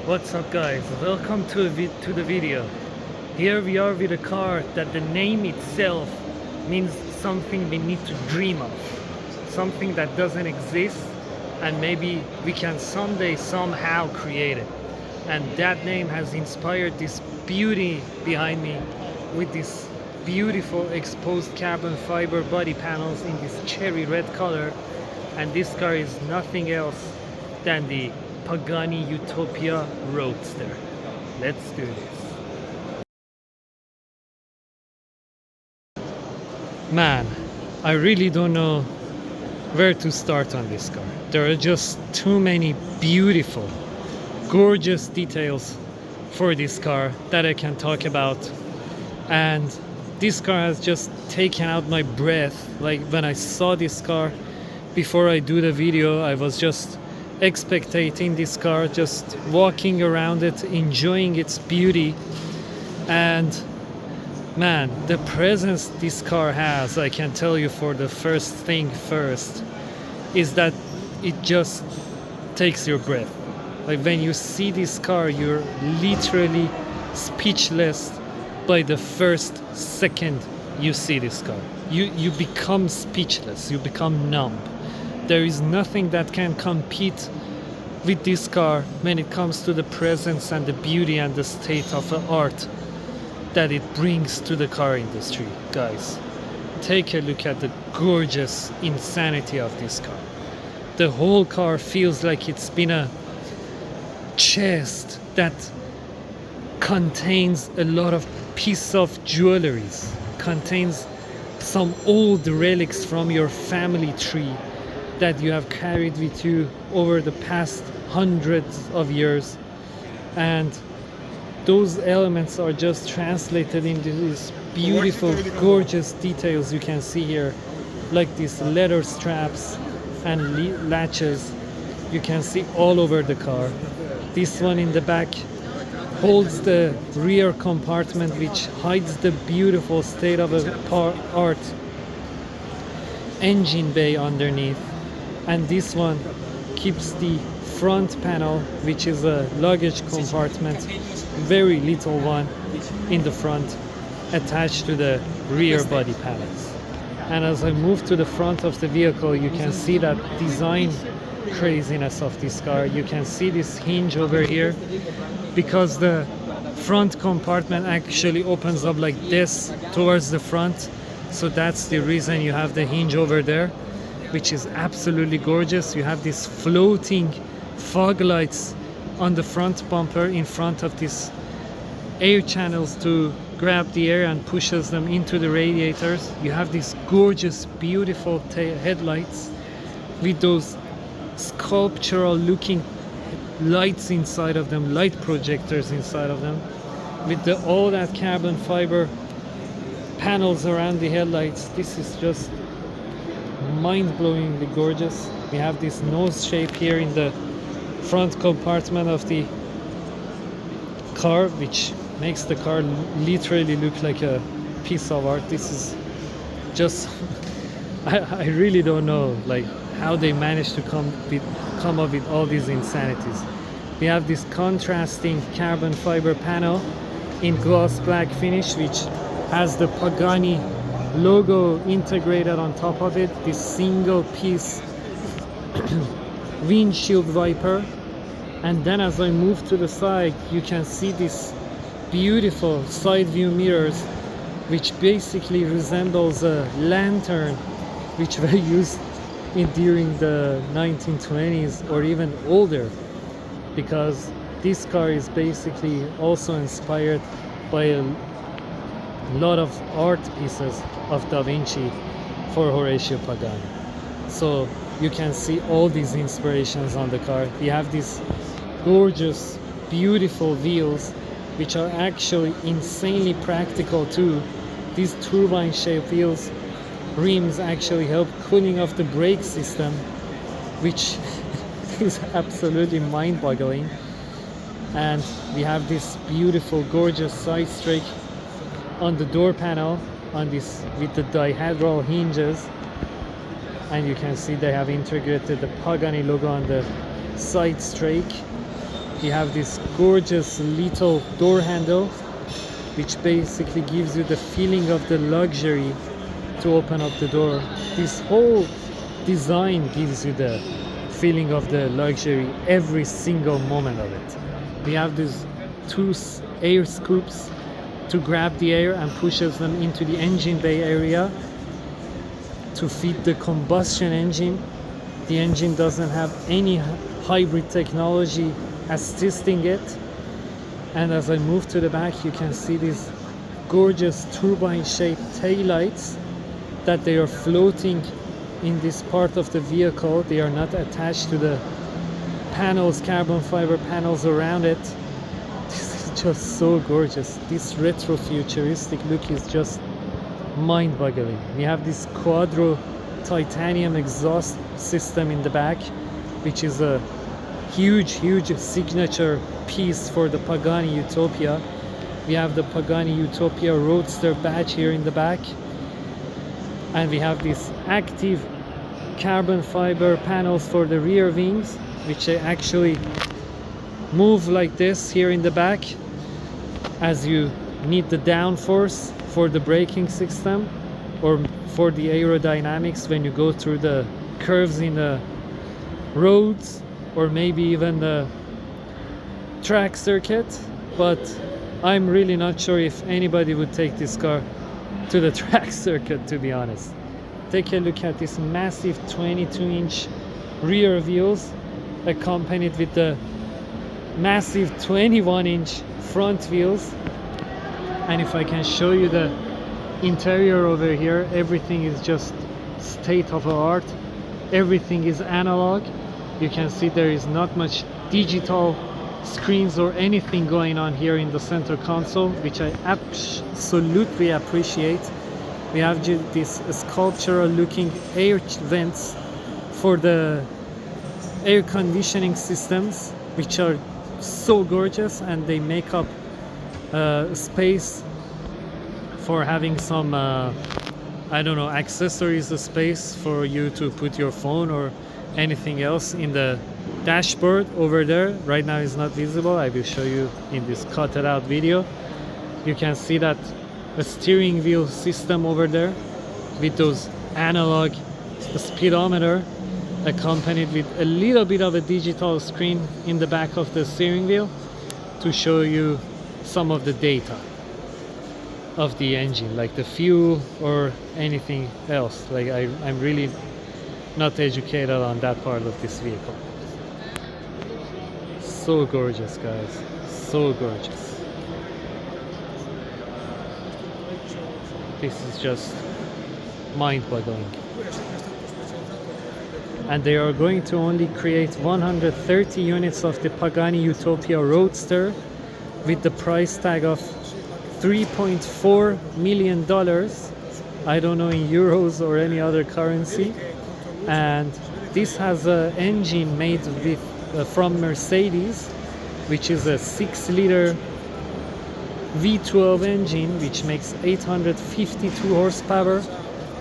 What's up guys, welcome to the video. Here we are with a car that the name itself means something we need to dream of, something that doesn't exist and maybe we can someday somehow create it. And that name has inspired this beauty behind me with this beautiful exposed carbon fiber body panels in this cherry red color. And this car is nothing else than the Pagani Utopia Roadster. Let's do this. Man, I really don't know where to start on this car. There are just too many beautiful, gorgeous details for this car that I can talk about. And this car has just taken out my breath. Like when I saw this car before I do the video, I was just expectating this car, just walking around it, enjoying its beauty. And man, the presence this car has, I can tell you for the first thing first, is that it just takes your breath. Like when you see this car, you're literally speechless by the first second you see this car. You become speechless, you become numb. There is nothing that can compete with this car when it comes to the presence and the beauty and the state of the art that it brings to the car industry. Guys, take a look at the gorgeous insanity of this car. The whole car feels like it's been a chest that contains a lot of pieces of jewelries, contains some old relics from your family tree that you have carried with you over the past hundreds of years. And those elements are just translated into these beautiful, gorgeous details you can see here, like these leather straps and latches you can see all over the car. This one in the back holds the rear compartment, which hides the beautiful state of art engine bay underneath. And this one keeps the front panel, which is a luggage compartment, very little one in the front, attached to the rear body panels. And as I move to the front of the vehicle, you can see that design craziness of this car. You can see this hinge over here, because the front compartment actually opens up like this towards the front. So that's the reason you have the hinge over there, which is absolutely gorgeous. You have these floating fog lights on the front bumper in front of these air channels to grab the air and pushes them into the radiators. You have these gorgeous, beautiful headlights with those sculptural looking lights inside of them, light projectors inside of them, with all that carbon fiber panels around the headlights. This is just mind-blowingly gorgeous. We have this nose shape here in the front compartment of the car, which makes the car literally look like a piece of art. This is just I really don't know like how they managed to come up with all these insanities. We have this contrasting carbon fiber panel in gloss black finish, which has the Pagani logo integrated on top of it, this single piece windshield wiper. And then as I move to the side, you can see this beautiful side view mirrors, which basically resembles a lantern which were used during the 1920s or even older, because this car is basically also inspired by a lot of art pieces of Da Vinci for Horatio Pagani. So you can see all these inspirations on the car. We have these gorgeous, beautiful wheels, which are actually insanely practical too. These turbine shaped wheels, rims actually help cooling off the brake system, which is absolutely mind-boggling. And we have this beautiful, gorgeous side strake on the door panel on this with the dihedral hinges, and you can see they have integrated the Pagani logo on the side strake. We have this gorgeous little door handle, which basically gives you the feeling of the luxury to open up the door. This whole design gives you the feeling of the luxury every single moment of it. We have these two air scoops to grab the air and pushes them into the engine bay area to feed the combustion engine. The engine doesn't have any hybrid technology assisting it. And as I move to the back, you can see these gorgeous turbine-shaped taillights that they are floating in this part of the vehicle. They are not attached to the panels, carbon fiber panels around it. This is just so gorgeous. This retro futuristic look is just mind-boggling. We have this quadro titanium exhaust system in the back, which is a huge signature piece for the Pagani Utopia. We have the Pagani Utopia Roadster badge here in the back, and we have these active carbon fiber panels for the rear wings, which they actually move like this here in the back as you need the downforce for the braking system or for the aerodynamics when you go through the curves in the roads or maybe even the track circuit. But I'm really not sure if anybody would take this car to the track circuit, to be honest. Take a look at this massive 22-inch rear wheels accompanied with the massive 21-inch front wheels. And if I can show you the interior over here, everything is just state of the art. Everything is analog. You can see there is not much digital screens or anything going on here in the center console, which I absolutely appreciate. We have this sculptural looking air vents for the air conditioning systems, which are so gorgeous, and they make up space for having some I don't know, accessories, the space for you to put your phone or anything else in the dashboard over there. Right now is not visible. I will show you in this cut it out video. You can see that a steering wheel system over there with those analog speedometer accompanied with a little bit of a digital screen in the back of the steering wheel to show you some of the data of the engine, like the fuel or anything else. Like I'm really not educated on that part of this vehicle. So gorgeous, guys, so gorgeous. This is just mind-boggling. And they are going to only create 130 units of the Pagani Utopia Roadster with the price tag of $3.4 million. I don't know in euros or any other currency. And this has an engine made with from Mercedes, which is a 6-liter V12 engine, which makes 852 horsepower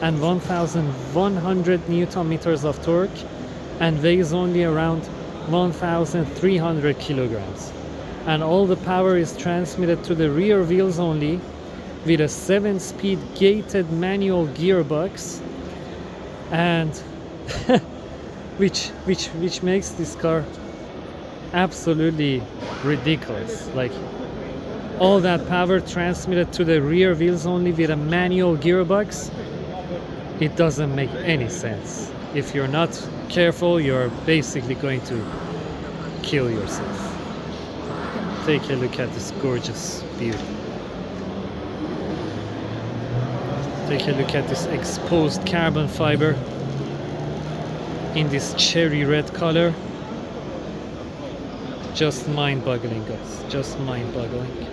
and 1,100 Newton meters of torque, and weighs only around 1,300 kilograms. And all the power is transmitted to the rear wheels only with a 7-speed gated manual gearbox, and which makes this car absolutely ridiculous. Like, all that power transmitted to the rear wheels only with a manual gearbox, it doesn't make any sense. If you're not careful, you're basically going to kill yourself. Take a look at this gorgeous beauty. Take a look at this exposed carbon fiber in this cherry red color. Just mind-boggling, guys, just mind-boggling.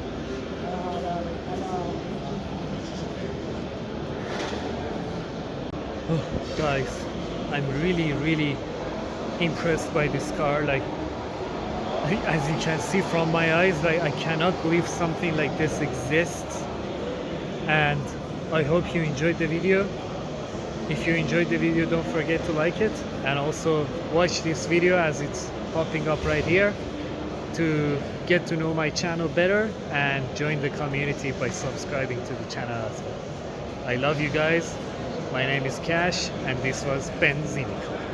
Oh, guys, I'm really impressed by this car. Like, as you can see from my eyes, like, I cannot believe something like this exists. And I hope you enjoyed the video. If you enjoyed the video, don't forget to like it, and also watch this video as it's popping up right here. to get to know my channel better and join the community by subscribing to the channel as well. I love you guys. My name is Cash, and this was Benzinico.